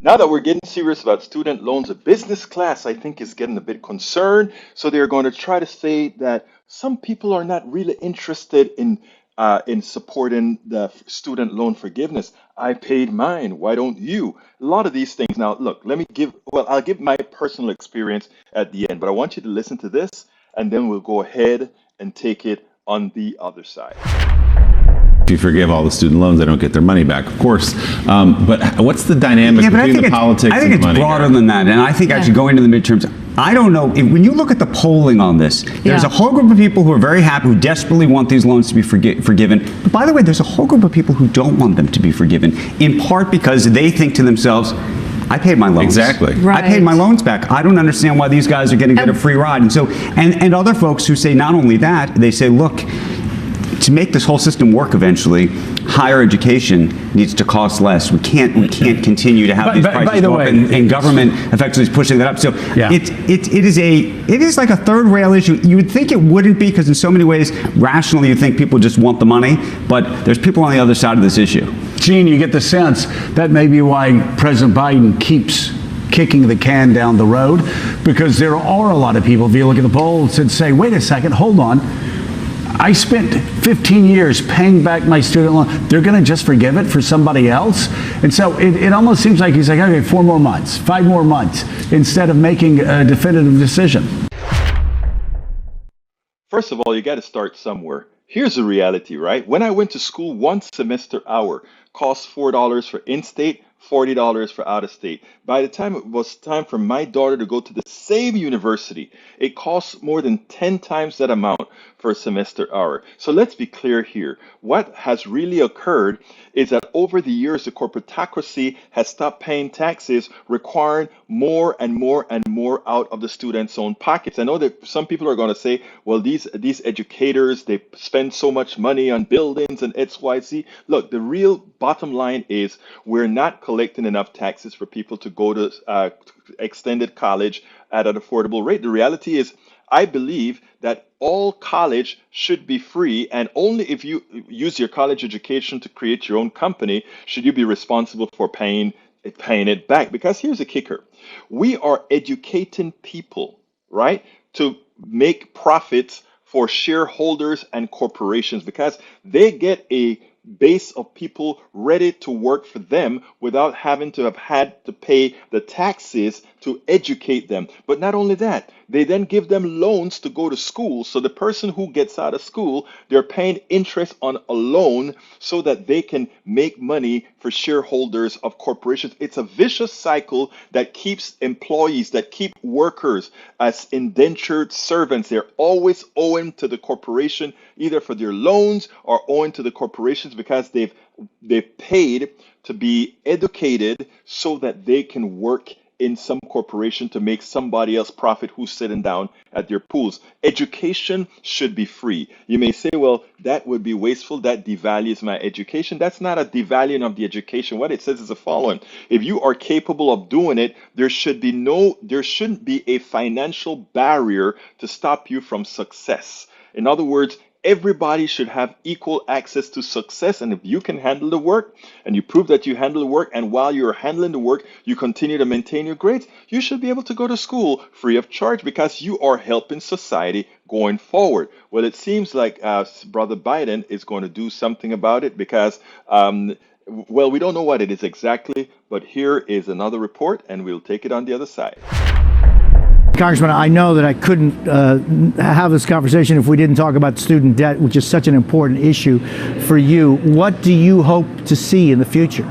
Now that we're getting serious about student loans, a business class, I think, is getting a bit concerned. So they're going to try to say that some people are not really interested in supporting the student loan forgiveness. I paid mine. Why don't you? A lot of these things. Now, look, I'll give my personal experience at the end, but I want you to listen to this, and then we'll go ahead and take it on the other side. If you forgive all the student loans, they don't get their money back, of course. But what's the dynamic between the politics and the money? I think it's broader than that, and I think actually going to the midterms, I don't know, when you look at the polling on this, there's a whole group of people who are very happy, who desperately want these loans to be forgiven. But by the way, there's a whole group of people who don't want them to be forgiven, in part because they think to themselves, I paid my loans. Exactly. Right. I paid my loans back. I don't understand why these guys are going to get a free ride. And so, and other folks who say not only that, they say, look, to make this whole system work eventually, higher education needs to cost less. We can't continue to have these prices go up, and government effectively is pushing that up. So it is like a third rail issue. You would think it wouldn't be, because in so many ways, rationally, you think people just want the money, but there's people on the other side of this issue. Gene, you get the sense that may be why President Biden keeps kicking the can down the road, because there are a lot of people, if you look at the polls, that say, wait a second, hold on. I spent 15 years paying back my student loan. They're going to just forgive it for somebody else? And so it almost seems like he's like, okay, 4 more months, 5 more months, instead of making a definitive decision. First of all, you got to start somewhere. Here's the reality, right? When I went to school, one semester hour cost $4 for in-state, $40 for out of state. By the time it was time for my daughter to go to the same university, it costs more than 10 times that amount for a semester hour. So let's be clear here. What has really occurred is that over the years, the corporatocracy has stopped paying taxes, requiring more and more and more out of the students' own pockets. I know that some people are going to say, well, these educators, they spend so much money on buildings and XYZ. Look, the real bottom line is we're not collecting enough taxes for people to go to extended college at an affordable rate. The reality is, I believe that all college should be free, and only if you use your college education to create your own company should you be responsible for paying it back. Because here's the kicker. We are educating people, right, to make profits for shareholders and corporations, because they get a base of people ready to work for them without having to have had to pay the taxes to educate them. But not only that, they then give them loans to go to school. So the person who gets out of school, they're paying interest on a loan so that they can make money for shareholders of corporations. It's a vicious cycle that keeps employees, that keep workers as indentured servants. They're always owing to the corporation, either for their loans or owing to the corporations because they've paid to be educated so that they can work in some corporation to make somebody else profit who's sitting down at their pools. Education should be free. You may say, well, that would be wasteful. That devalues my education. That's not a devaluing of the education. What it says is the following. If you are capable of doing it, there shouldn't be a financial barrier to stop you from success. In other words, everybody should have equal access to success. And if you can handle the work and you prove that you handle the work, and while you're handling the work, you continue to maintain your grades, you should be able to go to school free of charge because you are helping society going forward. Well, it seems like Brother Biden is going to do something about it because, well, we don't know what it is exactly, but here is another report and we'll take it on the other side. Congressman, I know that I couldn't have this conversation if we didn't talk about student debt, which is such an important issue for you. What do you hope to see in the future?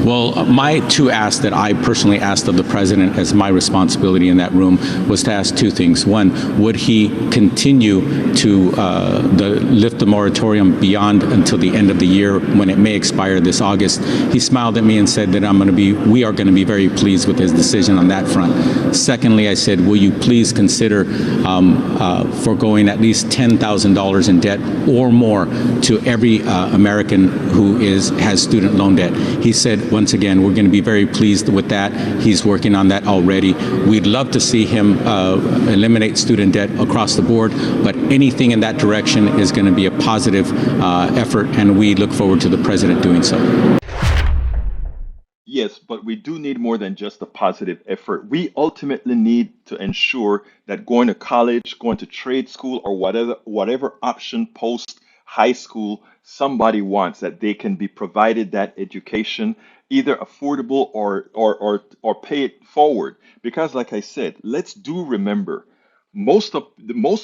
Well, my two asks that I personally asked of the president as my responsibility in that room was to ask two things. One, would he continue to lift the moratorium beyond until the end of the year when it may expire this August? He smiled at me and said that we are going to be very pleased with his decision on that front. Secondly, I said, will you please consider foregoing at least $10,000 in debt or more to every American who has student loan debt? He said, once again, we're going to be very pleased with that. He's working on that already. We'd love to see him eliminate student debt across the board, but anything in that direction is going to be a positive effort, and we look forward to the president doing so. Yes, but we do need more than just a positive effort. We ultimately need to ensure that going to college, going to trade school, or whatever option post high school somebody wants, that they can be provided that education, either affordable or pay it forward. Because like I said, let's do remember, most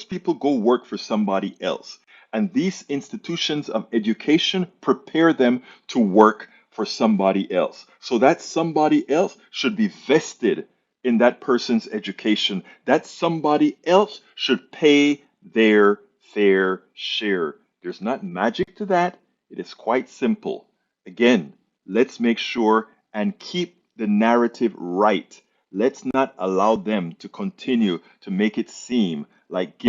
people go work for somebody else. And these institutions of education prepare them to work for somebody else. So that somebody else should be vested in that person's education. That somebody else should pay their fair share. There's not magic to that. It is quite simple. Again, let's make sure and keep the narrative right. Let's not allow them to continue to make it seem like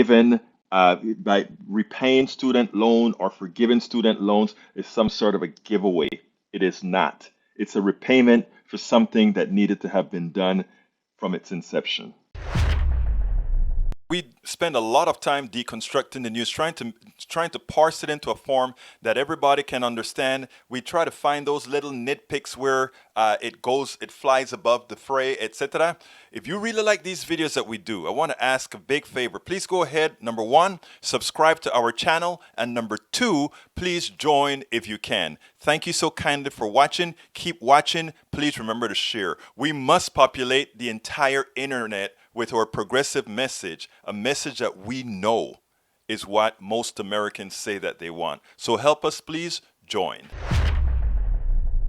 by repaying student loan or forgiving student loans is some sort of a giveaway. It is not. It's a repayment for something that needed to have been done from its inception. We spend a lot of time deconstructing the news, trying to parse it into a form that everybody can understand. We try to find those little nitpicks where it flies above the fray, etc. If you really like these videos that we do, I want to ask a big favor. Please go ahead. Number one, subscribe to our channel, and number two, please join if you can. Thank you so kindly for watching. Keep watching. Please remember to share. We must populate the entire internet with our progressive message, a message that we know is what most Americans say that they want. So help us, please join.